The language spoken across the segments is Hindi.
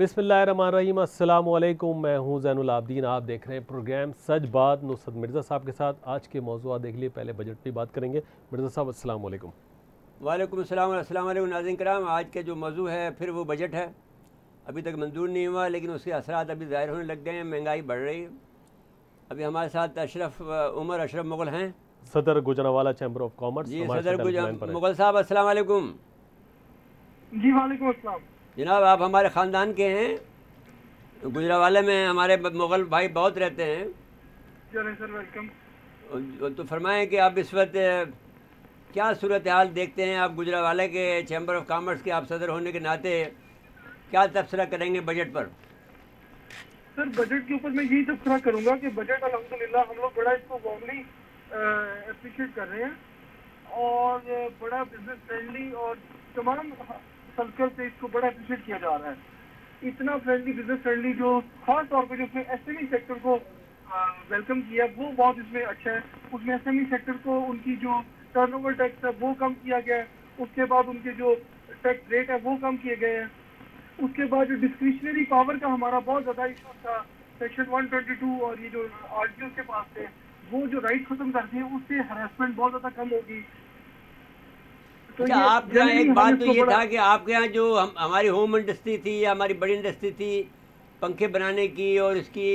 बिस्मिल्लाहिर्रहमानिर्रहीम, अस्सलाम वालेकुम। मैं हूं ज़ैनुल आबदीन। आप देख रहे हैं प्रोग्राम सच बात नुसरत मिर्ज़ा साहब के साथ। आज के मौज़ूआ देख लिए, पहले बजट पे बात करेंगे। मिर्ज़ा साहब अस्सलाम वालेकुम। वालेकुम अस्सलाम अस्सलाम वालेकुम नाज़रीन कराम। आज के जो मौजू है फिर वो बजट है। अभी तक मंजूर नहीं हुआ लेकिन उसके असरात अभी ज़ाहिर होने लग गए हैं। महंगाई बढ़ रही है। अभी हमारे साथ उमर अशरफ मुग़ल हैं, सदर गुजरावाला चैम्बर ऑफ कॉमर्स, जी हमारे सदर साथ टेलीफोन लाइन पर है। मुग़ल साहब अस्सलाम वालेकुम। जी वालेकुम अस्सलाम। जनाब आप हमारे ख़ानदान के हैं, गुजरावाले में हमारे मुग़ल भाई बहुत रहते हैं। चलें सर, वेलकम। तो फरमाएँ कि आप इस वक्त क्या सूरत हाल देखते हैं। आप गुजरावाले के चैम्बर ऑफ कॉमर्स के आप सदर होने के नाते क्या तबसरा करेंगे बजट पर? सर बजट के ऊपर मैं यही तबसरा करूंगा कि बजट अल्हम्दुलिल्लाह हम लोग बड़ा इसको वार्मली अप्रिशिएट कर रहे हैं और बड़ा बिजनेस फ्रेंडली और तमाम सर्कल से इसको बड़ा अप्रिशिएट किया जा रहा है। इतना फ्रेंडली, बिजनेस फ्रेंडली, जो खास तौर पर जो उसमें एसएमई सेक्टर को वेलकम किया वो बहुत इसमें अच्छा है। उसमें एसएमई सेक्टर को उनकी जो टर्नओवर टैक्स है वो कम किया गया है। उसके बाद उनके जो टैक्स रेट है वो कम किए गए हैं। उसके बाद जो डिस्क्रिशनरी पावर का हमारा बहुत ज़्यादा इशू था, सेक्शन 122 और ये जो आरटीओ के पास थे, वो जो राइट खत्म कर दिए, उससे हरासमेंट बहुत ज़्यादा कम होगी। तो अच्छा, आपके यहाँ एक बात तो ये था कि आपके यहाँ जो हमारी होम इंडस्ट्री थी या हमारी बड़ी इंडस्ट्री थी पंखे बनाने की और इसकी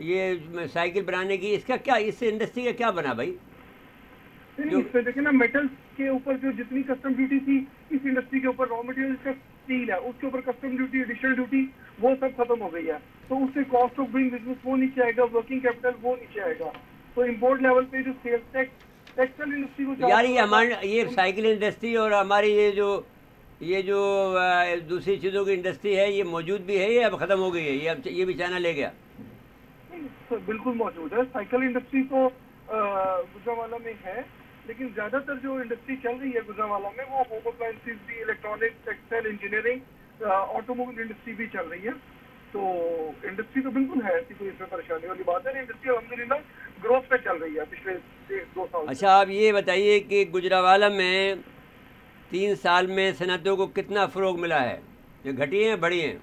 ये साइकिल बनाने की, इसका क्या, इस इंडस्ट्री का क्या बना भाई? इसमें देखिए ना, मेटल्स के ऊपर जो जितनी कस्टम ड्यूटी थी इस इंडस्ट्री के ऊपर, रॉ मटेरियल का स्टील है उसके ऊपर कस्टम ड्यूटी, एडिशनल ड्यूटी, वो सब खत्म हो गई है। तो उससे कॉस्ट ऑफ डूइंग बिजनेस वो नीचे आएगा, वर्किंग कैपिटल वो नीचे आएगा। तो इम्पोर्ट लेवल पे जो सेल्स टैक्स टेक्सटाइल इंडस्ट्री को यार ये हमारे ये साइकिल इंडस्ट्री और हमारी ये जो दूसरी चीज़ों की इंडस्ट्री है ये मौजूद भी है, ये अब ख़त्म हो गई है, ये भी चाइना ले गया? बिल्कुल मौजूद है। साइकिल इंडस्ट्री तो गुजरावाला में है, लेकिन ज्यादातर जो इंडस्ट्री चल रही है गुजरावाला में वो होम अप्लायंसेस भी, electronic, textile, engineering, automobile industry भी चल रही है। तो इंडस्ट्री तो बिल्कुल है, ऐसी कोई इसमें परेशानी वाली बात है। इंडस्ट्री अल्हम्दुलिल्लाह ग्रोथ पे चल रही है पिछले 1-2 साल। अच्छा, आप ये बताइए कि गुजरावाला में 3 साल में सनतों को कितना फ़रोग मिला है? ये घटी हैं बढ़ी हैं?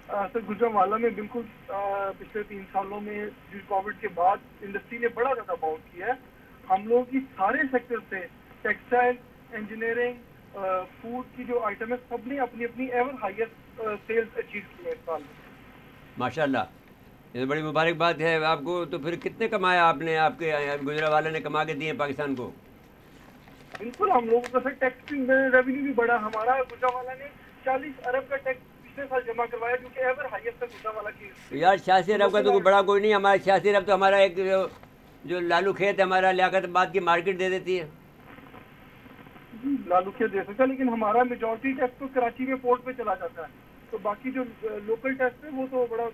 सर गुजरावाला में बिल्कुल पिछले 3 सालों में कोविड के बाद इंडस्ट्री ने बड़ा ज़्यादा बाउंस किया है। हम लोगों की सारे सेक्टर से, टेक्सटाइल, इंजीनियरिंग, फूड की जो आइटम है, सबने अपनी अपनी एवर हाईएस्ट सेल्स अचीव की है इस साल में। माशाल्लाह, ये तो बड़ी मुबारक बात है आपको। तो फिर कितने कमाया आपने, आपके गुजरावाला ने कमा के दिए पाकिस्तान को? बिल्कुल, हम लोगों का सर टैक्स रेवेन्यू भी बढ़ा। हमारा गुजरावाला ने 40 अरब का टैक्स पिछले साल जमा करवाया, जो कि एवर हाईएस्ट है गुजरावाला की। यार 86 अरब का तो कोई बड़ा कोई नहीं। हमारा 86 अरब तो हमारा एक जो लालू खेत है, हमारा लियाकताबाद की मार्केट दे देती है। लालू खेत दे सकता है, लेकिन हमारा मेजॉरिटी टैक्स तो कराची में पोर्ट पे चला जाता है। तो बाकी जो लोकल टैक्स है वो तो बड़ा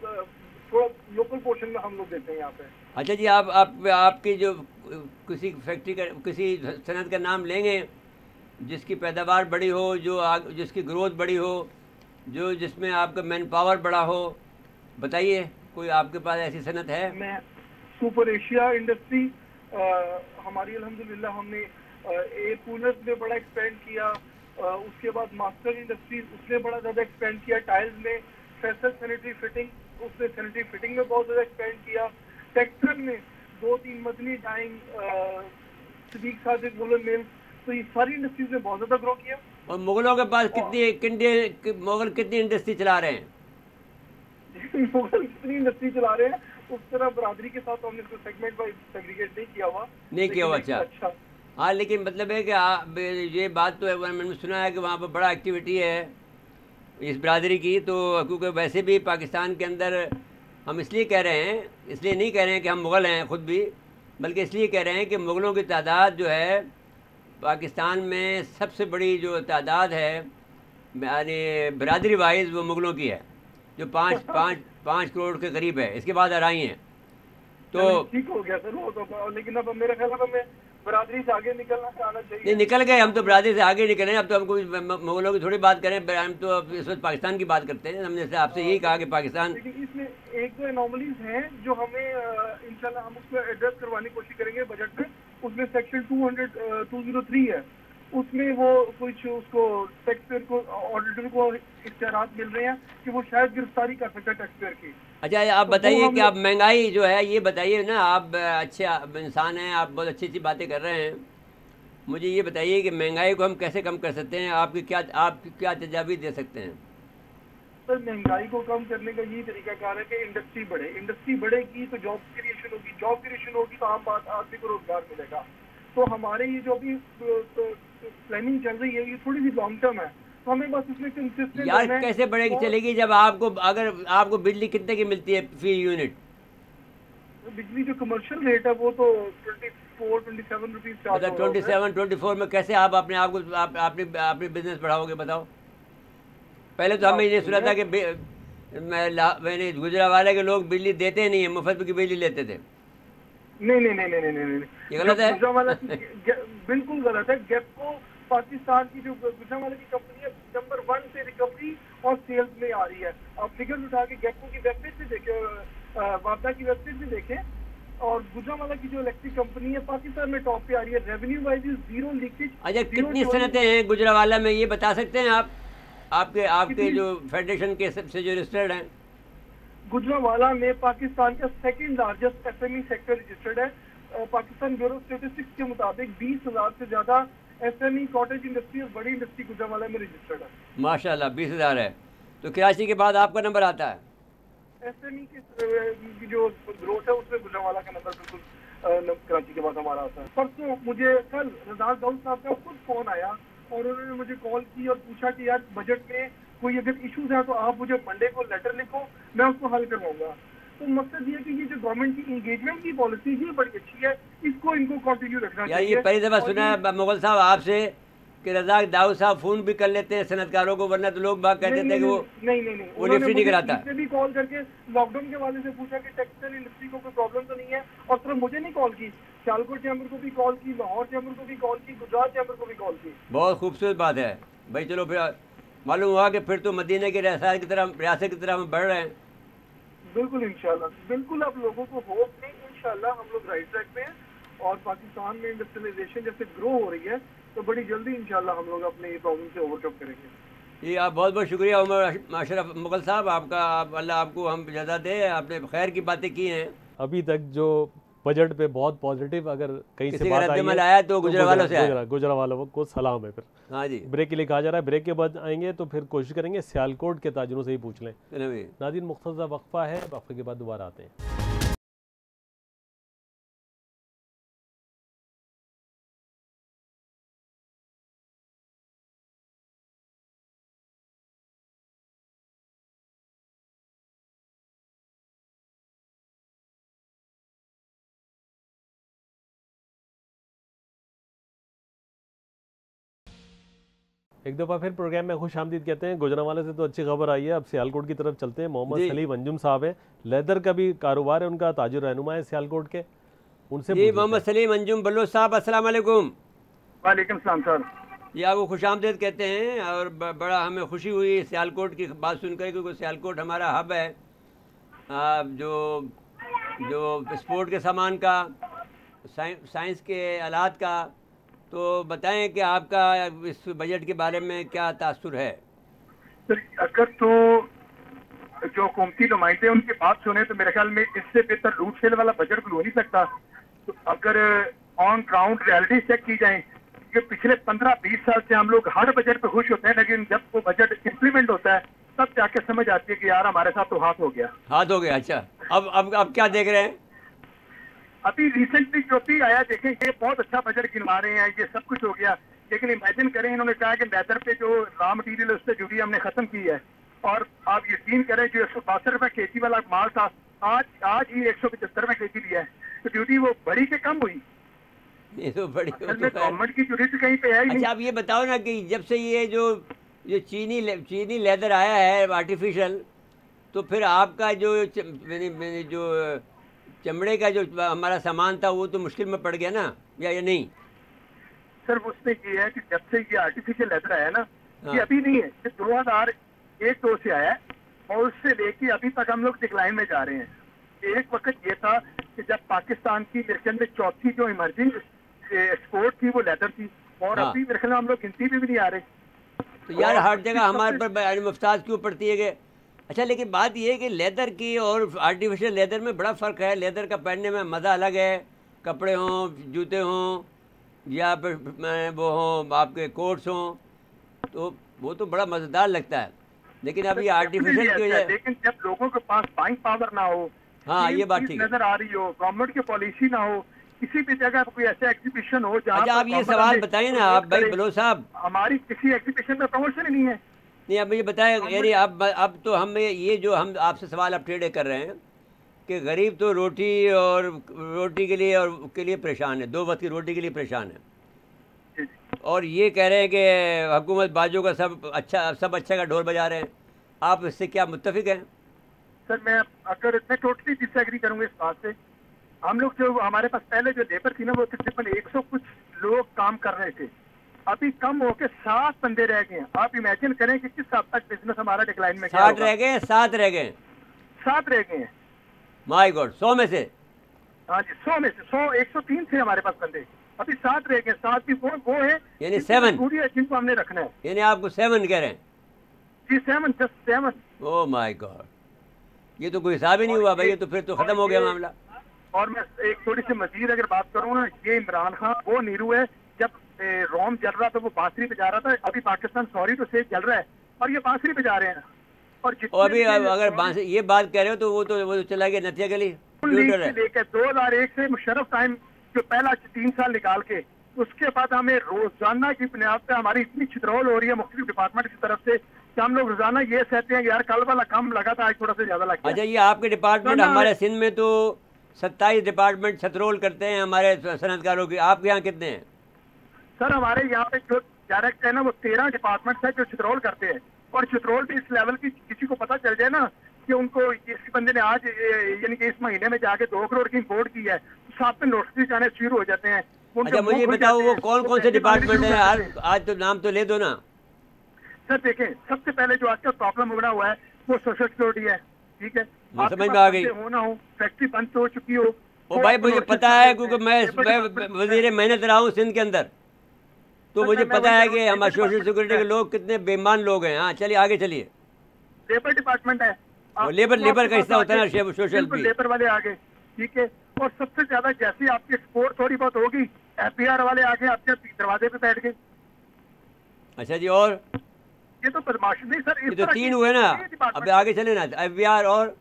थोड़ा लोकल पोर्शन में हम लोग देते हैं यहाँ पे। अच्छा जी, आपकी जो किसी फैक्ट्री का, किसी सनत का नाम लेंगे जिसकी पैदावार बड़ी हो, जिसकी ग्रोथ बड़ी हो, जिसमें आपका मैन पावर बड़ा हो, बताइए कोई आपके पास ऐसी सनत है? मैं सुपर एशिया इंडस्ट्री हमारी अल्हम्दुलिल्लाह हमने पूनस में बड़ा एक्सपेंड किया। उसके बाद मास्टर इंडस्ट्रीज, उसने बड़ा ज़्यादा एक्सपेंड किया। टाइल्स में फैसल सैनिटरी फिटिंग, उसने सैनिटरी फिटिंग में बहुत ज़्यादा एक्सपेंड किया। टेक्सटाइल में 2-3 मदनी डाइंग, सदीक सादिक वुलन मिल, तो ये सारी इंडस्ट्रीज ने बहुत ज़्यादा ग्रो किया। और मुगलों के पास मुगल कितनी इंडस्ट्री चला रहे हैं? मुगल कितनी इंडस्ट्री चला रहे हैं, उस तरह बरादरी के साथ हमने इसको सेगमेंट वाइज सेग्रीगेट नहीं किया हुआ। अच्छा। हाँ, लेकिन मतलब है कि ये बात तो है, मैंने सुना है कि वहाँ पर बड़ा एक्टिविटी है इस बरादरी की। तो क्योंकि वैसे भी पाकिस्तान के अंदर हम इसलिए कह रहे हैं, इसलिए नहीं कह रहे हैं कि हम मुग़ल हैं ख़ुद भी, बल्कि इसलिए कह रहे हैं कि मुग़लों की तादाद जो है पाकिस्तान में सबसे बड़ी जो तादाद है यानी बरादरी वाइज वो मुग़लों की है, जो 5 करोड़ के करीब है। इसके बाद आराई हैं। तो ठीक हो गया सर वो तो, लेकिन अब मेरा ख्याल है हमें बरादरी से आगे निकलना आना चाहिए। नहीं, निकल गए, हम तो बरादरी से आगे निकले। अब तो हम कोई मुग़लों की थोड़ी बात करें, हम तो अब इस वक्त पाकिस्तान की बात करते हैं। हमने आपसे यही कहा कि पाकिस्तान, लेकिन इसमें एक दो एनोमलीज हैं जो हमें इंशाल्लाह हम उसको एड्रेस करवाने की कोशिश करेंगे बजट में। उसमें सेक्शन 203 है उसमें वो कुछ उसको टैक्स पेयर को, ऑडिटर को इख्तियारात मिल रहे हैं कि वो शायद गिरफ्तारी कर सकता है टैक्स पेयर की। अच्छा, आप तो वो बताइए हम कि आप महंगाई जो है ये बताइए ना, आप अच्छे इंसान हैं, आप बहुत अच्छी अच्छी बातें कर रहे हैं। मुझे ये बताइए कि महंगाई को हम कैसे कम कर सकते हैं, आप क्या तजावीज़ दे सकते हैं? सर महंगाई को कम करने का यही तरीकाकार है कि इंडस्ट्री बढ़े, इंडस्ट्री बढ़ेगी तो जॉब क्रिएशन होगी, जॉब क्रिएशन होगी तो आम आदमी को रोजगार मिलेगा। तो हमारे ये जो अभी प्लानिंग चल रही है ये थोड़ी सी लॉन्ग टर्म है, तो हमें बस इसमें कंसिस्टेंट यार रहना है। कैसे बढ़ेगी चलेगी जब अगर आपको बिजली कितने की मिलती है फी यूनिट? बिजली जो कमर्शियल रेट है वो तो 24-27 रुपीज चार्ज मतलब हो रहा है। 27-24 में कैसे आप अपने आप को अपनी बिजनेस बढ़ाओगे बताओ? पहले तो हमें ये सुना था कि मैंने गुजरावाला के लोग बिजली देते नहीं है, मुफ्त की बिजली लेते थे। नहीं नहीं नहीं नहीं नहीं नहीं, ये गलत है? गुजरावाला बिल्कुल गलत है। गेपको पाकिस्तान की जो गुजरावाला की कंपनी है नंबर 1 से रिकवरी और सेल्स में आ रही है। आप फिगर उठा के गेपको की वेबसाइट से देखें, वापडा की वेबसाइट से देखें, और गुजरावाला की जो इलेक्ट्रिक कंपनी है पाकिस्तान में टॉप पे आ रही है। Revenue wise zero leakage. अच्छा, कितनी सनतें हैं गुजरावाला में ये बता सकते हैं आप? आपके जो फेडरेशन के सबसे जो रजिस्टर्ड हैं? गुजरावाला में पाकिस्तान का second largest SME sector registered है। पाकिस्तान ब्यूरो स्टेटिस्टिक्स के मुताबिक 20,000 से ज्यादा एसएमई, कॉटेज इंडस्ट्री और बड़ी इंडस्ट्री गुजरावाला में रजिस्टर्ड है। माशाल्लाह 20,000 है, तो कराची के बाद आपका नंबर आता है। एसएमई की जो ग्रोथ है उसमें गुजरावाला का नंबर बिल्कुल कराची के बाद हमारा आता है। परसों मुझे कल रज़ाक दाऊद साहब का खुद फोन आया और उन्होंने मुझे कॉल की और पूछा कि यार बजट में कोई अगर इश्यूज है तो आप मुझे मंडे को लेटर लिखो, मैं उसको हल करवाऊंगा। तो मकसद ये कि ये जो गवर्नमेंट की इंगेजमेंट की पॉलिसी ये बड़ी अच्छी है, इसको इनको कंटिन्यू रखना यार चाहिए। ये पहली दफ़ा सुना है मुगल साहब आपसे कि रज़ाक दाऊद साहब फ़ोन भी कर लेते हैं सनतकारों को, वरना तो लोग बात कहते थे कि वो नहीं लिफ्ट नहीं कराता। मुझे भी कॉल करके लॉकडाउन के वाले से पूछा कि टेक्सटाइल इंडस्ट्री को कोई प्रॉब्लम तो नहीं है, और सिर्फ मुझे नहीं कॉल की, सियालकोट चैम्बर को भी कॉल की, लाहौर चैम्बर को भी कॉल की, गुजरात चैम्बर को भी कॉल की। बहुत खूबसूरत बात है भाई। चलो फिर मालूम हुआ कि फिर तो मदीने के रियासत की तरफ हम बढ़ रहे हैं। बिल्कुल इंशाल्लाह, बिल्कुल आप लोगों को होप दें, इंशाल्लाह हम लोग राइट ट्रैक पे हैं, और पाकिस्तान में इंडस्ट्रियलाइजेशन जैसे ग्रो हो रही है तो बड़ी जल्दी इंशाल्लाह हम लोग अपने प्रॉब्लम से ओवरकम करेंगे। जी, आप बहुत बहुत शुक्रिया उमर अशरफ मुगल साहब आपका। अल्लाह आपको हम इजाज़त दे, आपने खैर की बातें की हैं। अभी तक जो बजट पे बहुत पॉजिटिव अगर कहीं से बात आई है आया तो गुजरावालों से आया। गुजरावालों को सलाम है। फिर हाँ जी, ब्रेक के लिए कहा जा रहा है, ब्रेक के बाद आएंगे तो फिर कोशिश करेंगे सियालकोट के ताजरों से ही पूछ लें। नाज़रीन मुख्तसर वक्फा है, वक्फे के बाद दोबारा आते हैं। एक दफ़ा फिर प्रोग्राम में खुश आमदीद कहते हैं। गुजरांवाला से तो अच्छी खबर आई है, अब सियालकोट की तरफ चलते हैं। मोहम्मद सलीम अंजुम साहब है, लेदर का भी कारोबार है उनका, ताजिर रहनुमा है सियालकोट के, उनसे जी मोहम्मद सलीम अंजुम बल्लो साहब, अस्सलाम वालेकुम। वालेकुम सलाम सर। जी आपको खुश आमदीद कहते हैं, और बड़ा हमें खुशी हुई सियालकोट की बात सुनकर, क्योंकि सियालकोट हमारा हब है जो स्पोर्ट के सामान का, साइंस के आलात का। तो बताएं कि आपका इस बजट के बारे में क्या तासुर है? सर अगर तो जो हुकूमती नुमाइंदे उनकी बात सुने तो मेरे ख्याल में इससे बेहतर रूट सेल वाला बजट कोई हो नहीं सकता। तो अगर ऑन ग्राउंड रियलिटी चेक की जाए कि पिछले 15-20 साल से हम लोग हर बजट पे खुश होते हैं, लेकिन जब वो बजट इम्प्लीमेंट होता है तब जाके समझ आती है कि यार हमारे साथ तो हाथ हो गया। अच्छा, अब क्या देख रहे हैं? अभी रिसेंटली जो भी आया देखें, ये बहुत अच्छा बजट गिनवा रहे हैं, ये सब कुछ हो गया, लेकिन इमेजिन करें इन्होंने कहा कि लेदर पे जो रॉ मटीरियल है उससे ड्यूटी हमने खत्म की है, और आप यकीन करें जो 162 रुपए केजी वाला माल था आज ही 175 रुपए केजी लिया है, तो ड्यूटी वो बड़ी से कम हुई। ये तो बड़ी गवर्नमेंट की ड्यूटी कहीं पे है ही नहीं। अच्छा, आप ये बताओ ना कि जब से ये जो चीनी लेदर आया है आर्टिफिशियल, तो फिर आपका जो चमड़े का जो हमारा सामान था वो तो मुश्किल में पड़ गया ना, या नहीं? सर उसमें ये है कि जब से ये आर्टिफिशियल लेदर आया ना, ये अभी नहीं है, ये 2001-2 से आया है, और उससे लेके अभी तक हम लोग डिक्लाइन में जा रहे हैं। एक वक्त ये था कि जब पाकिस्तान की मेरे ख्याल में चौथी जो इमर्जिंग एक्सपोर्ट थी वो लेदर थी, और हाँ। अभी मेरे ख्याल में हम लोग गिनती में भी नहीं आ रहे। तो यार हर जगह हमारे पर मुफ्ताज क्यों पड़ती है कि अच्छा, लेकिन बात ये है कि लेदर की और आर्टिफिशियल लेदर में बड़ा फ़र्क है। लेदर का पहनने में मज़ा अलग है, कपड़े हों, जूते हों, या फिर वो हों आपके कोट्स हों, तो वो तो बड़ा मज़ेदार लगता है। लेकिन अब ये आर्टिफिशियल की वजह, लेकिन जब लोगों के पास बाइंग पावर ना हो, हाँ ये बात ठीक है। नजर आ रही हो, गवर्नमेंट की पॉलिसी ना हो, किसी भी जगह कोई ऐसा एग्जीबिशन हो जहाँ अच्छा, आप ये सवाल बताइए ना आप भाई बलोच साहब, हमारी किसी एग्जीबिशन में प्रमोशन ही नहीं है। नहीं अब मुझे बताएं, यानी अब तो हम ये जो हम आपसे सवाल अब ट्रेड कर रहे हैं कि गरीब तो रोटी के लिए और के लिए परेशान है, 2 वक्त की रोटी के लिए परेशान है, और ये कह रहे हैं कि हुकूमत बाजू का सब अच्छा का ढोल बजा रहे हैं। आप इससे क्या मुत्तफिक हैं? सर मैं टोटली डिसएग्री करूंगा इस बात से। हम लोग जो हमारे पास पहले जो लेबर थी ना, वो तकरीबन 100 कुछ लोग काम कर रहे थे, अभी कम होके 7 बंदे रह गए हैं। आप इमेजिन करें कि किस हद तक बिजनेस हमारा डिक्लाइन में 60 रह गए, 7 रह गए, 7 रह गए हैं। माय गॉड, 100 में से? हाँ जी, 100 में से 103 थे हमारे पास बंदे, अभी 7 रह गए। 7 भी वो है यानी 7 पूरी है जिनको हमने रखना है। यानी आपको 7 कह रहे हैं? जी 7, जस्ट 7। ओह माय गॉड, ये तो कोई हिसाब ही नहीं हुआ भाई, ये तो फिर तो खत्म हो गया मामला। और मैं एक थोड़ी सी मजीद अगर बात करूँ ना, ये इमरान खान वो नीरू है, जब रोम जल रहा था वो बांसुरी बजा रहा था, अभी पाकिस्तान सॉरी तो से चल रहा है और ये बांसुरी बजा रहे हैं। और अभी अगर ये बात कह रहे हो तो वो तो चला गया नथिया गली लेकर 2001 से मुशर्रफ टाइम जो पहला 3 साल निकाल के, उसके बाद हमें रोजाना की बुनियाद पे हमारी इतनी छितरौल हो रही है मुख्तलिफ डिपार्टमेंट की तरफ से कि हम लोग रोजाना ये कहते हैं यार कल वाला कम लगा था, आज थोड़ा सा ज्यादा लगा। अच्छा, ये आपके डिपार्टमेंट, हमारे सिंध में तो 27 डिपार्टमेंट छतरोल करते हैं हमारे सनतकारों की, आपके यहाँ कितने हैं? सर हमारे यहाँ पे जो डायरेक्ट है ना, वो 13 डिपार्टमेंट है जो चित्रोल करते हैं। और चित्रोल भी इस लेवल की किसी को पता चल जाए ना कि उनको इस बंदे ने आज यानी कि इस महीने में जाके 2 करोड़ की इम्पोर्ट की है, तो साथ में नोटिस जाने शुरू हो जाते हैं। अच्छा मुझे बताओ वो कौन कौन से डिपार्टमेंट है, आज तो नाम तो ले दो ना। सर देखें, सबसे पहले जो आजकल प्रॉब्लम बना हुआ है वो सोशल सिक्योरिटी है, ठीक है, समझ में आ गई। होना हो, फैक्ट्री बंद हो चुकी हो, ओ भाई मुझे पता है क्योंकि मैं वजीर मेहनत रहा हूँ सिंध के अंदर, तो मुझे पता है कि हमारे सोशल सिक्योरिटी के लोग कितने बेईमान लोग हैं। हाँ चलिए आगे चलिए। लेबर डिपार्टमेंट है, लेबर का हिस्सा होता है ना सोशल भी, लेबर वाले आगे, ठीक है। और सबसे ज्यादा जैसी आपकी स्पोर्ट थोड़ी बहुत होगी, FBR वाले आगे आपके दरवाजे पे बैठ गए। अच्छा जी, और ये तो बदमाशी नहीं सर, ये तो 3 हुए ना, अब आगे चले ना। FBR और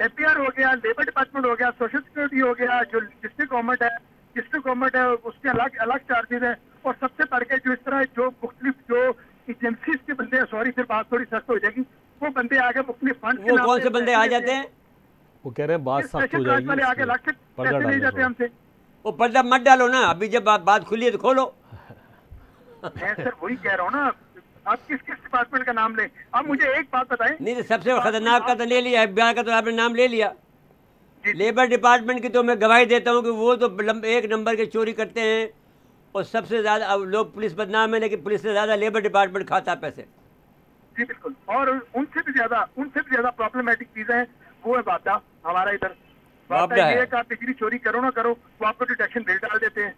FBR हो गया, लेबर डिपार्टमेंट हो गया, सोशल सिक्योरिटी हो गया, जो डिस्ट्रिक्ट गवर्नमेंट है उसके अलग अलग चार्जेस है। और सबसे बढ़ के जो इस तरह जो मुख्तलिफ जो एजेंसीज के बंदे हैं, सॉरी फिर बात थोड़ी सख्त हो जाएगी, वो बंदे आगे मुख्तलिफ फंड, वो कौन से बंदे आ जाते हैं? वो कह रहे हैं बात सख्त हो जाएगी, वाले आगे लाख पैसे ले जाते हैं हमसे। वो पर्दा मत डालो ना, अभी जब बात खुली है तो खोलो। मैं सर वही कह रहा हूँ ना, आप किस किस डिपार्टमेंट का नाम लें। आप मुझे एक बात बताएं। नहीं तो सबसे खतरनाक का तो ले लिया, FBR का तो आपने नाम ले लिया। लेबर डिपार्टमेंट की तो मैं गवाही देता हूँ कि वो तो 1 नंबर के चोरी करते हैं, और सबसे ज़्यादा अब लोग पुलिस बदनाम है, लेकिन पुलिस से ज़्यादा लेबर डिपार्टमेंट खाता है पैसे। जी बिल्कुल, और उनसे भी ज़्यादा प्रॉब्लमैटिक चीज़ें हैं वो है वादा। हमारा इधर वादा ये है कि आप बिजली चोरी करो ना करो, वो आपको डिटेक्शन बिल डाल देते हैं।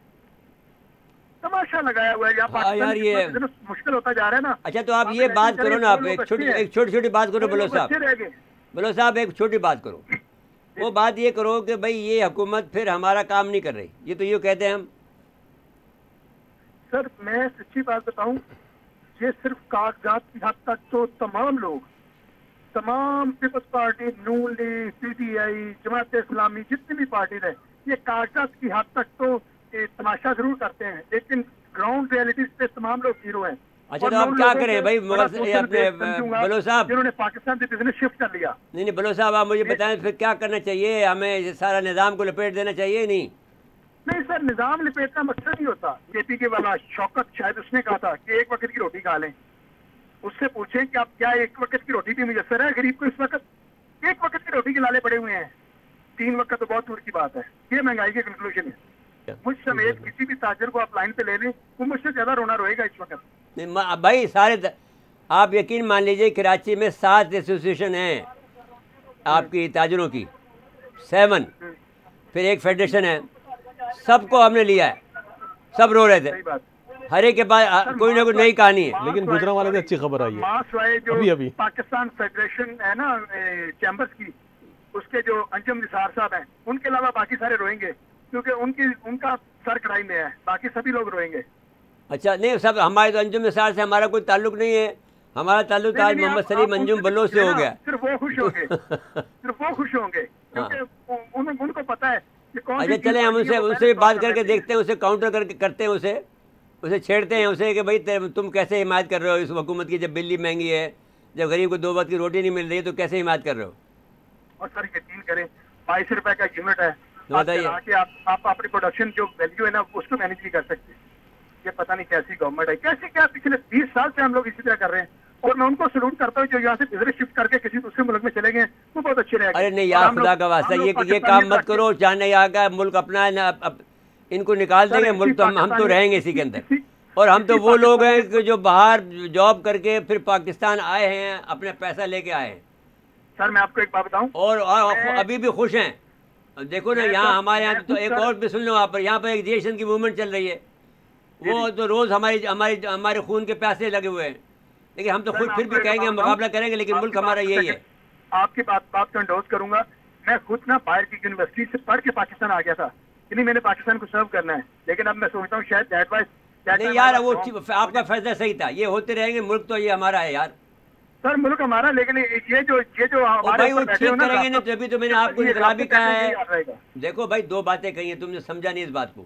तमाशा लगाया हुआ है यहाँ यार, ये मुश्किल होता जा रहा है ना। अच्छा तो आप ये बात करो ना, आप एक छोटी बात करो बलोच साहब, एक छोटी बात करो। वो बात ये करो कि भाई ये हुकूमत फिर हमारा काम नहीं कर रही, ये तो ये कहते हैं हम। सर मैं सच्ची बात बताऊं, ये सिर्फ कागजात की हद तक तो तमाम लोग, तमाम पीपल्स पार्टी, नून लीग, PTI, जमात इस्लामी, जितनी भी पार्टी है, ये कागजात की हद तक तो तमाशा जरूर करते हैं, लेकिन ग्राउंड रियलिटीज पे तमाम लोग जीरो हैं। अच्छा तो आप क्या करें भाई अपने बलोच साहब, जिन्होंने पाकिस्तान से बिजनेस शिफ्ट कर लिया। नहीं बलोच साहब आप मुझे बताएं फिर क्या करना चाहिए, हमें सारा निज़ाम को लपेट देना चाहिए? नहीं सर, निजाम लपेटना मकसद नहीं होता। KPK वाला शौकत शायद उसने कहा था कि एक वक्त की रोटी खा लें। उससे पूछें कि आप क्या एक वक्त की रोटी भी मुयसर है गरीब को? इस वक्त एक वक्त की रोटी के लाले पड़े हुए हैं, 3 वक्त तो बहुत दूर की बात है। ये महंगाई के कंक्लूजन है। मुझ समेत किसी भी ताजर को आप लाइन पे ले लें, वो मुझसे ज्यादा रोना रोएगा इस वक्त। नहीं भाई सारे आप यकीन मान लीजिए कराची में 7 एसोसिएशन हैं आपकी ताजरों की, 7, फिर एक फेडरेशन है, सबको हमने लिया है, सब रो रहे थे। हर एक के पास कोई ना कोई नई कहानी है। लेकिन गुजरांवाले से अच्छी खबर आई है मासवाए जो अभी पाकिस्तान फेडरेशन है ना चैम्बर्स की, उसके जो अंजुम निसार साहब हैं, उनके अलावा बाकी सारे रोएंगे, क्योंकि उनका सर कढ़ाई में है, बाकी सभी लोग रोएंगे। अच्छा नहीं, सब हमारे तो अंजुम निसार से हमारा कोई ताल्लुक नहीं है, हमारा ताल्लुक आज मोहम्मद सलीम अंजुम बलोच से हो गया। सिर्फ वो खुश होंगे, सिर्फ वो खुश होंगे, क्योंकि उनको पता है कि कौन। अच्छा चले हम उनसे बात करके देखते हैं, उसे काउंटर करके करते हैं, उसे छेड़ते हैं उसे कि भाई तुम कैसे हिमायत कर रहे हो इस हुकूमत की, जब बिजली महंगी है, जब गरीब को 2 वक्त की रोटी नहीं मिल रही है, तो कैसे हिमायत कर रहे हो। और सर यकीन करें 22 रुपए का यूनिट है, बताइए आप अपनी प्रोडक्शन जो वैल्यू है ना उसको मैनेज नहीं कर सकते। ये पता नहीं कैसी गवर्नमेंट है, कैसे क्या पिछले 20 साल से हम लोग इसी तरह कर रहे हैं। और मैं उनको सैल्यूट करता हूँ जो यहाँ से बिजनेस शिफ्ट करके किसी दूसरे मुल्क में चले गए, वो बहुत अच्छे रहे। अरे नहीं यार, खुदा का वास्ता ये काम मत करो, चाहे यहाँ का मुल्क अपना है ना, इनको निकाल देंगे मुल्क, तो हम तो रहेंगे इसी के अंदर। और हम तो वो लोग हैं कि जो बाहर जॉब करके फिर पाकिस्तान आए हैं, अपने पैसा लेके आए हैं। सर मैं आपको एक बात बताऊं, और अभी भी खुश हैं। देखो ना यहाँ हमारे यहाँ तो एक और भी सुन लो, यहाँ पर एक जीएसएन की मूवमेंट चल रही है, वो तो रोज हमारे खून के प्यासे लगे हुए हैं, लेकिन हम तो खुद फिर भी कहेंगे हम मुकाबला करेंगे, लेकिन मुल्क हमारा यही है। आपकी बात को एंडोर्स करूंगा। मैं खुद ना बाहर की यूनिवर्सिटी से पढ़ के पाकिस्तान आ गया था, नहीं मैंने पाकिस्तान को सर्व करना है, लेकिन अब मैं सोचता हूँ शायद नहीं यार, वो आपका फैसला सही था, ये होते रहेंगे, मुल्क तो ये हमारा है यार। सर मुल्क हमारा, लेकिन ये जो भाई वो ठीक करेंगे ना, तभी तो मैंने आपको इनकलाबी कहा है। देखो भाई, 2 बातें कही हैं, तुमने समझा नहीं इस बात को।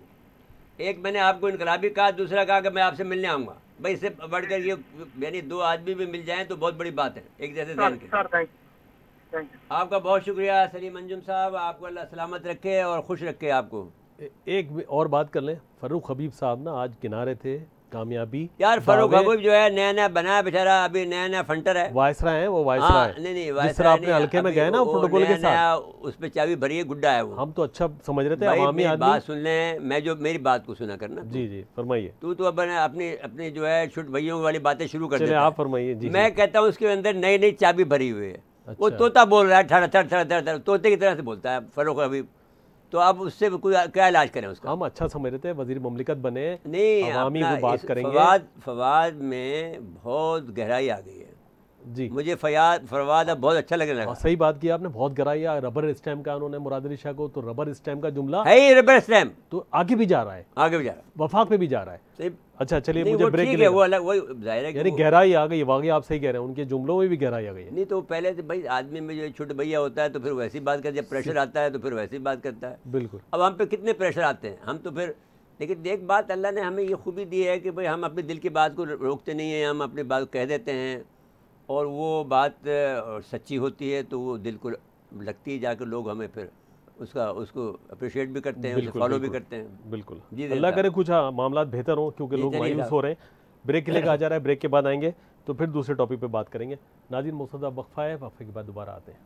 एक मैंने आपको इनकलाबी कहा, दूसरा कहा कि मैं आपसे मिलने आऊँगा। भाई इससे बढ़कर ये यानी 2 आदमी भी मिल जाएं तो बहुत बड़ी बात है, एक जैसे ध्यान के। आपका बहुत शुक्रिया सलीम अंजुम साहब, आपको अल्लाह सलामत रखे और खुश रखे आपको। एक और बात कर लें, फ़ारूक हबीब साहब ना आज किनारे थे कामयाबी। यार फ़ारूक हबीब जो है नया बनाया बेचारा, अभी नया फंटर है, वायसरा है वो, वायसरा है। नहीं जिस तरह आपने हल्के में गए ना प्रोटोकॉल के साथ, उस पे चाबी भरी है, गुड्डा है वो। हम तो अच्छा समझ रहे थे अवामी आदमी। बात सुन लें, मेरी बात को सुना करना। जी फरमाइए। तू तो अब अपनी जो है छुट भैयों वाली बातें शुरू कर दे। आप फरमाइए जी। मैं कहता हूँ उसके अंदर नई चाबी भरी हुई है। वो तोता बोल रहा है, ठड़ तोते की तरह से बोलता है फ़ारूक हबीब, तो अब उससे कोई क्या इलाज करें उसका। हम अच्छा समझ रहे थे वजीर ममलिकत बने, नहीं अवामी को बात करेंगे। फवाद में बहुत गहराई आ गई है जी, मुझे फवाद अब बहुत अच्छा लगने लगा। सही बात की आपने, बहुत गहराई है। रबर स्टैम्प का उन्होंने मुराद अली शाह को, तो रबर स्टैम्प का जुमला है ही, रबर स्टैम्प तो आगे भी जा रहा है, वफाक पे भी जा रहा है। अच्छा चलिए, मुझे ब्रेक है, वो अलग, वही जाहिर है, यानी गहराई आ गई, वाकई आप सही कह रहे हैं, उनके जुमलों में भी गहराई आ गई है। नहीं तो पहले से भाई आदमी में जो छोटे भैया होता है तो फिर वैसी बात करता है, जब प्रेशर आता है तो फिर वैसी बात करता है। बिल्कुल। अब हम पे कितने प्रेशर आते हैं, हम तो फिर, लेकिन एक बात अल्लाह ने हमें ये खूबी दी है कि भाई हम अपने दिल की बात को रोकते नहीं हैं, हम अपनी बात कह देते हैं, और वो बात सच्ची होती है तो वो दिल को लगती है, जाकर लोग हमें फिर उसको अप्रिशिएट भी करते हैं, उसे फॉलो भी करते हैं। बिल्कुल जी, अल्लाह करे कुछ मामलात बेहतर हों, क्योंकि लोग मायूस हो रहे हैं। ब्रेक के लिए कहा जा रहा है, ब्रेक के बाद आएंगे तो फिर दूसरे टॉपिक पे बात करेंगे। नाज़रीन मौसूदा वक्फा है, वक्फे के बाद दोबारा आते हैं।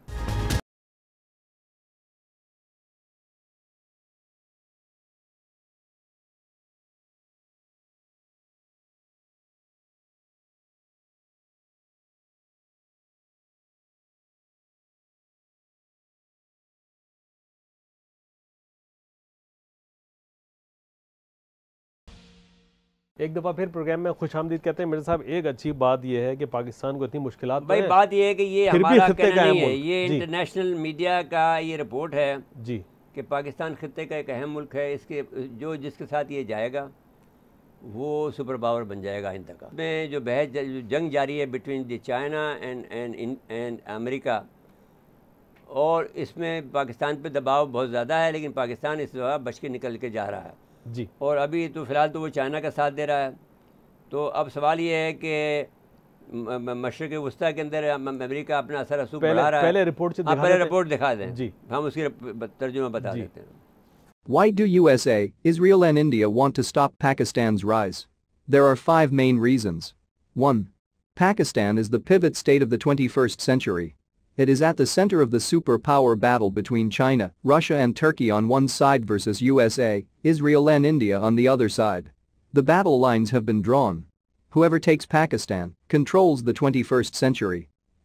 एक दफ़ा फिर प्रोग्राम में खुशामदीद कहते हैं। मेरे साहब, एक अच्छी बात यह है कि पाकिस्तान को इतनी मुश्किलात भाई बात यह है कि ये हमारा कहना नहीं है, ये इंटरनेशनल मीडिया का ये रिपोर्ट है जी कि पाकिस्तान खित्ते का एक अहम मुल्क है, इसके जिसके साथ ये जाएगा वो सुपर पावर बन जाएगा आइंदा का। में जो जंग जारी है between the China and America, और इसमें पाकिस्तान पे दबाव बहुत ज़्यादा है, लेकिन पाकिस्तान इस दफ़ा बच के निकल के जा रहा है जी। और अभी तो फ़िलहाल तो वो चाइना का साथ दे रहा है। तो अब सवाल ये है कि मशरिक़ वस्ता के अंदर अमेरिका अपना असर रसूख बढ़ा रहा है। पहले रिपोर्ट दिखा दें जी, हम उसकी तर्जुमा बता देते हैं। Why do USA, Israel and India want to stop Pakistan's rise? There are 5 main reasons. 1. Pakistan is the pivot state of the 21st century. It is at the center of the superpower battle between China, Russia and Turkey on one side versus USA, Israel and India on the other side. The battle lines have been drawn. Whoever takes Pakistan controls the 21st century.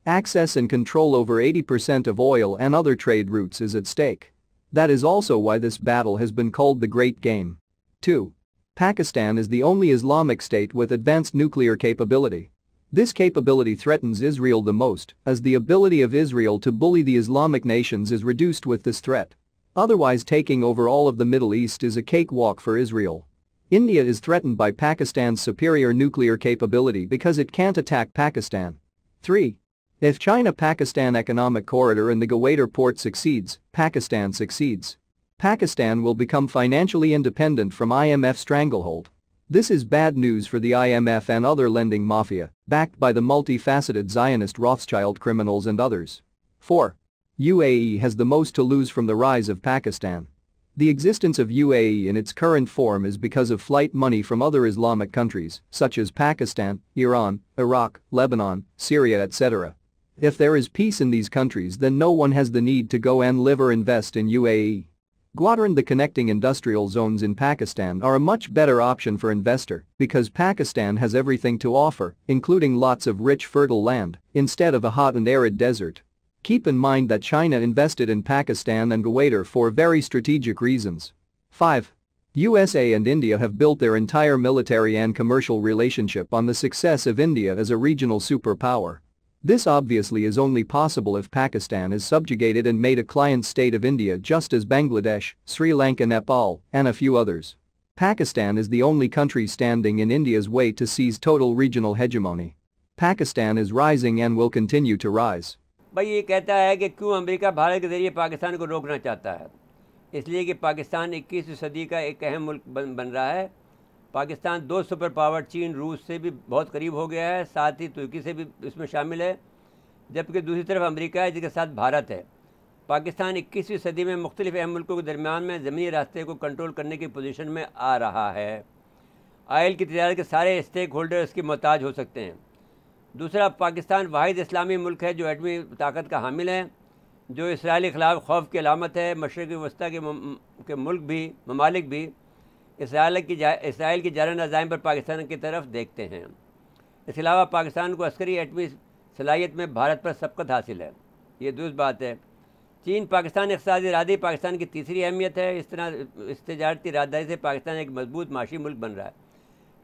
Access and control over 80% of oil and other trade routes is at stake. That is also why this battle has been called the Great Game. 2. Pakistan is the only Islamic state with advanced nuclear capability. This capability threatens Israel the most, as the ability of Israel to bully the Islamic nations is reduced with this threat. Otherwise, taking over all of the Middle East is a cakewalk for Israel. India is threatened by Pakistan's superior nuclear capability because it can't attack Pakistan. 3. If China-Pakistan economic corridor in the Gwadar port succeeds, Pakistan succeeds. Pakistan will become financially independent from IMF stranglehold. This is bad news for the IMF and other lending mafia, backed by the multifaceted Zionist Rothschild criminals and others. 4. UAE has the most to lose from the rise of Pakistan. The existence of UAE in its current form is because of flight money from other Islamic countries, such as Pakistan, Iran, Iraq, Lebanon, Syria, etc. If there is peace in these countries, then no one has the need to go and live or invest in UAE. Gwadar and the connecting industrial zones in Pakistan are a much better option for investor because Pakistan has everything to offer, including lots of rich fertile land, instead of a hot and arid desert. Keep in mind that China invested in Pakistan and Gwadar for very strategic reasons. 5. USA and India have built their entire military and commercial relationship on the success of India as a regional superpower. This obviously is only possible if Pakistan is subjugated and made a client state of India, just as Bangladesh, Sri Lanka, Nepal, and a few others. Pakistan is the only country standing in India's way to seize total regional hegemony. Pakistan is rising and will continue to rise. भाई ये कहता है कि क्यों अमेरिका भारत के ज़रिए पाकिस्तान को रोकना चाहता है। इसलिए कि पाकिस्तान 21वीं सदी का एक अहम मुल्क बन रहा है। पाकिस्तान 2 सुपर पावर चीन रूस से भी बहुत करीब हो गया है, साथ ही तुर्की से भी इसमें शामिल है, जबकि दूसरी तरफ अमेरिका है जिसके साथ भारत है। पाकिस्तान 21वीं सदी में मुख्तलिफ अहम मुल्कों के दरमियान में ज़मीनी रास्ते को कंट्रोल करने की पोजीशन में आ रहा है। आयल की तजारत के सारे स्टेक होल्डर इसके मोहताज हो सकते हैं। दूसरा, पाकिस्तान वाहिद इस्लामी मुल्क है जो एटमी ताकत का हामिल है, जो इसराइल के ख़िलाफ़ खौफ की अलामत है। मशरक़ी वस्ता के मुल्क भी ममालिक भी इसराइल की जारन अज़ाइम पर पाकिस्तान की तरफ देखते हैं। इसके अलावा पाकिस्तान को अस्करी एटमी सलाहियत में भारत पर सबकत हासिल है। ये दूसरी बात है। चीन पाकिस्तान इक़्तिसादी इरादे पाकिस्तान की तीसरी अहमियत है। इस तरह इस तजारती इरादे से पाकिस्तान एक मजबूत माशी मुल्क बन रहा है,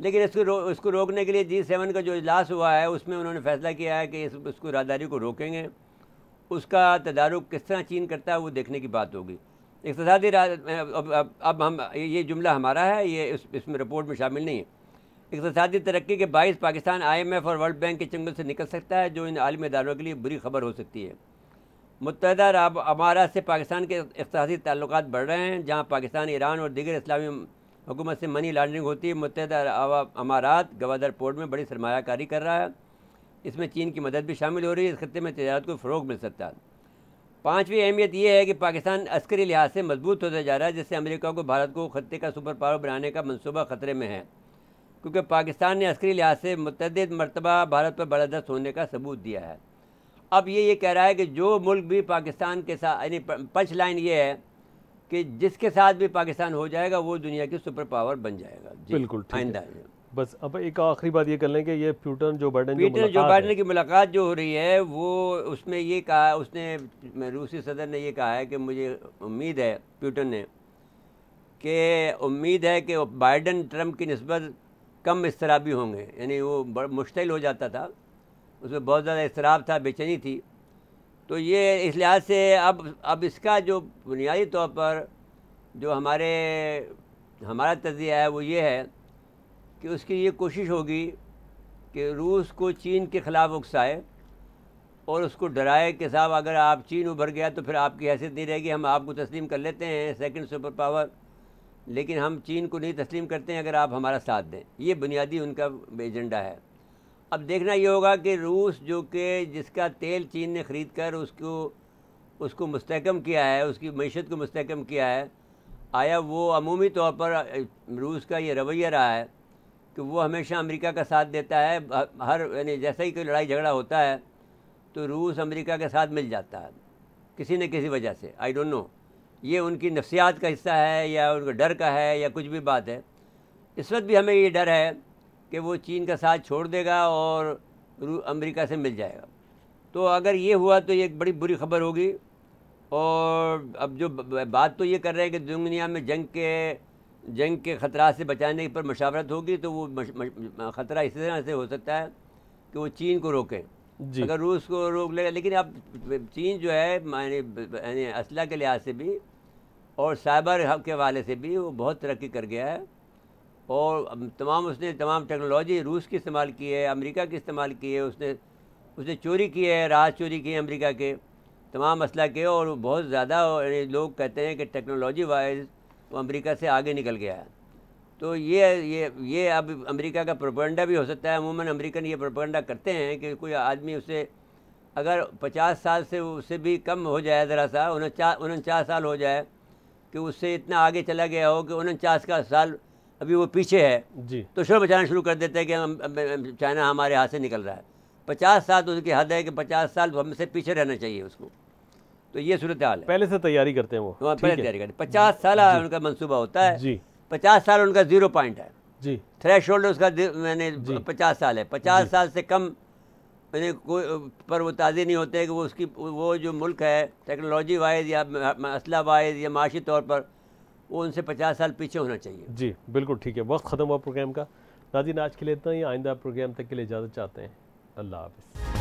लेकिन इसको रोकने के लिए G7 का जो इजलास हुआ है उसमें उन्होंने फैसला किया है कि इसको राहदारी को रोकेंगे। उसका तदारुक किस तरह चीन करता है वो देखने की बात होगी। इक़्तिसादी अब हम ये जुमला हमारा है, ये इसमें रिपोर्ट में शामिल नहीं है। इक़्तिसादी तरक्की के बाइस पाकिस्तान IMF और वर्ल्ड बैंक के चंगुल से निकल सकता है, जो इन आलमी इदारों के लिए बुरी खबर हो सकती है। मुत्तहदा अरब अमारात से पाकिस्तान के इक़्तिसादी ताल्लुकात बढ़ रहे हैं, जहाँ पाकिस्तान, ईरान और दीगर इस्लामी हुकूमत से मनी लॉन्ड्रिंग होती है। मुत्तहदा अरब अमारात गवादर पोर्ट में बड़ी सरमायाकारी कर रहा है। इसमें चीन की मदद भी शामिल हो रही है। इस खत्ते में तजारत को फ़रोग मिल सकता है। पाँचवीं अहमियत ये है कि पाकिस्तान अस्करी लिहाज से मजबूत होता जा रहा है, जिससे अमेरिका को भारत को खत्ते का सुपर पावर बनाने का मंसूबा ख़तरे में है, क्योंकि पाकिस्तान ने अस्करी लिहाज से मुतअद्दिद मरतबा भारत पर बरदस्त होने का सबूत दिया है। अब ये कह रहा है कि जो मुल्क भी पाकिस्तान के साथ, यानी पंच लाइन ये है कि जिसके साथ भी पाकिस्तान हो जाएगा वो दुनिया की सुपर पावर बन जाएगा। बिल्कुल आइंदा। बस अब एक आखिरी बात ये कर लें कि ये प्यूटन जो बाइडेन की मुलाकात जो हो रही है वो उसमें ये कहा, उसने रूसी सदर ने ये कहा है कि मुझे उम्मीद है, प्यूटन ने, कि उम्मीद है कि बाइडेन ट्रम्प की निस्बत कम इसतराबी होंगे। यानी वो बड़ा मुश्किल हो जाता था, उसमें बहुत ज़्यादा इसराब था, बेचैनी थी। तो ये इस लिहाज से अब इसका जो बुनियादी तौर पर जो हमारा तज़िया है वो ये है कि उसकी ये कोशिश होगी कि रूस को चीन के ख़िलाफ़ उकसाए और उसको डराए कि साहब अगर आप चीन उभर गया तो फिर आपकी हैसियत नहीं रहेगी, हम आपको तस्लीम कर लेते हैं सेकंड सुपर पावर, लेकिन हम चीन को नहीं तस्लीम करते हैं अगर आप हमारा साथ दें। ये बुनियादी उनका एजेंडा है। अब देखना ये होगा कि रूस जो कि जिसका तेल चीन ने ख़रीद कर उसको मुस्तहकम किया है, उसकी मईशत को मुस्तहकम किया है, आया वो अमूमी तौर पर रूस का ये रवैया रहा है कि वो हमेशा अमेरिका का साथ देता है। यानी जैसा ही कोई लड़ाई झगड़ा होता है तो रूस अमेरिका के साथ मिल जाता है किसी न किसी वजह से। आई डोंट नो ये उनकी नफ्सियात का हिस्सा है या उनका डर का है या कुछ भी बात है। इस वक्त भी हमें ये डर है कि वो चीन का साथ छोड़ देगा और अमेरिका से मिल जाएगा। तो अगर ये हुआ तो ये एक बड़ी बुरी खबर होगी। और अब जो बात तो ये कर रहे हैं कि दुनिया में जंग के जंग के ख़तरा से बचाने पर मशावरत होगी, तो वो ख़तरा इस तरह से हो सकता है कि वो चीन को रोकें। अगर रूस को रोक लेगा, लेकिन अब चीन जो है यानी असला के लिहाज से भी और साइबर हब के हवाले से भी वो बहुत तरक्की कर गया है, और उसने तमाम टेक्नोलॉजी रूस की इस्तेमाल की है, अमेरिका की इस्तेमाल की है, उसने चोरी की है, राज चोरी की है अमेरिका के तमाम असला के, और बहुत ज़्यादा लोग कहते हैं कि टेक्नोलॉजी वाइज वो अमेरिका से आगे निकल गया है। तो ये अब अमेरिका का प्रोपेगेंडा भी हो सकता है। अमूमन अमेरिकन ये प्रोपेगेंडा करते हैं कि कोई आदमी उसे अगर 50 साल से उससे भी कम हो जाए, ज़रा सा 49 साल हो जाए कि उससे इतना आगे चला गया हो कि 49 का साल अभी वो पीछे है जी, तो शोर बचाना शुरू कर देते हैं कि चाइना हमारे हाथ से निकल रहा है। 50 साल तो उसकी हद है कि 50 साल हमसे पीछे रहना चाहिए उसको। तो ये सूरत हाल है, पहले से तैयारी करते हैं वो, पहले तैयारी करते हैं। 50 साल उनका मंसूबा होता है जी, 50 साल उनका 0 पॉइंट है जी, थ्रेशोल्ड उसका मैंने 50 साल है। 50 साल से कम मैंने कोई पर वो ताज़ी नहीं होते कि वो जो मुल्क है टेक्नोलॉजी वाइज या असला वाइज या माशी तौर पर वो उनसे 50 साल पीछे होना चाहिए। जी बिल्कुल ठीक है। वक्त ख़त्म हुआ प्रोग्राम का। नाज़रीन आज के लिए इतना ही, आइंदा प्रोग्राम तक के लिए इजाज़त चाहते हैं। अल्लाह हाफ़िज़।